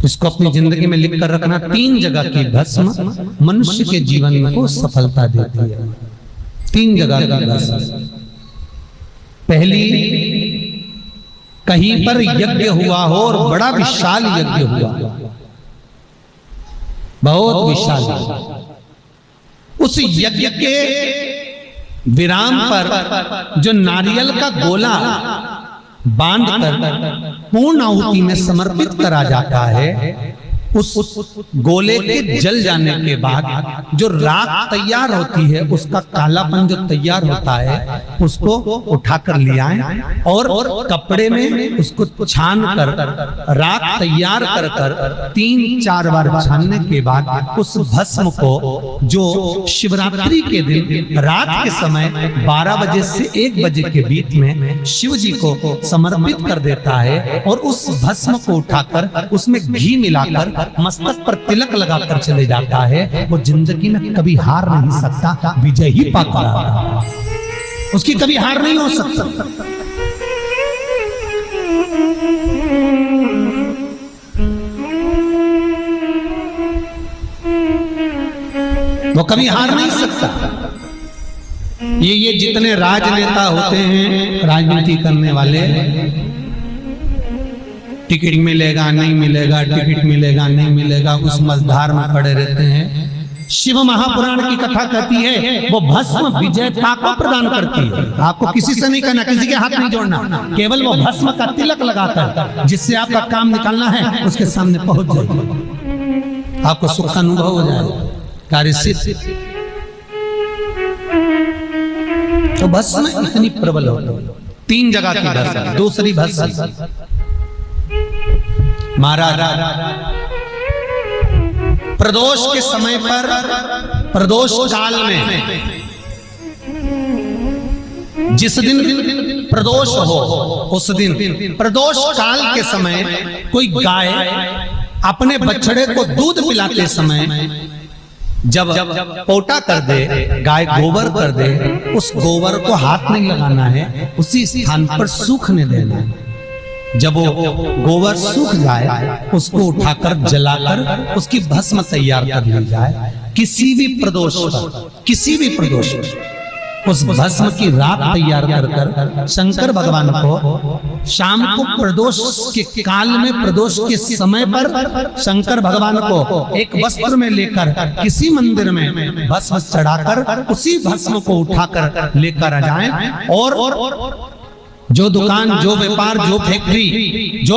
इसको अपनी जिंदगी में लिख कर रखना। 3 जगह की भस्म मनुष्य के जीवन को सफलता देती है। 3 जगह की भस्म। पहली, कहीं पर यज्ञ हुआ हो और बड़ा विशाल यज्ञ हुआ, बहुत विशाल, उस यज्ञ के विराम पर जो नारियल का गोला बांधकर पूर्ण आहुति में समर्पित करा जाता है, उस गोले के जल जाने के बाद जो राख तैयार होती है, उसका कालापन जो तैयार होता है, उसको उठाकर ले आए और कपड़े में उसको छान कर राख तैयार कर कर 3-4 बार छानने के बाद उस भस्म को जो शिवरात्रि के दिन रात के समय 12 बजे से 1 बजे के बीच में शिव जी को समर्पित कर देता है और उस भस्म को उठाकर उसमें घी मिलाकर मस्तक पर तिलक लगाकर चले जाता है, वो जिंदगी में कभी हार नहीं सकता, विजय ही पाकर आता, उसकी कभी हार नहीं हो सकता। वो कभी हार नहीं सकता। ये जितने राजनेता होते हैं, राजनीति करने वाले, टिकट मिलेगा नहीं मिलेगा, टिकट मिलेगा नहीं मिलेगा, उस मझधार में पड़े रहते हैं। शिव महापुराण की कथा कहती है वो भस्म विजेता को प्रदान करती है। आपको किसी से नहीं करना, किसी के हाथ नहीं जोड़ना, केवल वो भस्म का तिलक लगाकर जिससे आपका काम निकालना है उसके सामने पहुंच जाएगा, आपको सुख का अनुभव हो जाएगा, कार्य सिद्ध। तो भस्म इतनी प्रबल होती है। 3 जगह की भस्म। दूसरी भस्म, महाराज प्रदोष के समय पर, प्रदोष काल में, जिस दिन प्रदोष हो उस दिन प्रदोष काल के समय कोई गाय अपने बछड़े को दूध पिलाते समय जब पोटा कर दे, गाय गोबर कर दे, उस गोबर को हाथ नहीं लगाना है, उसी स्थान पर सूखने देना है। जब वो गोबर सूख जाए उसको उठाकर जलाकर उसकी भस्म तैयार कर ली जाए। किसी भी प्रदोष पर, किसी भी प्रदोष पर उस भस्म की राख तैयार कर कर शंकर भगवान को शाम को प्रदोष के काल में, प्रदोष के समय पर शंकर भगवान को एक वस्त्र में लेकर किसी मंदिर में भस्म चढ़ाकर उसी भस्म को उठाकर लेकर आ जाएं और जो दुकान, जो व्यापार, जो फैक्ट्री, जो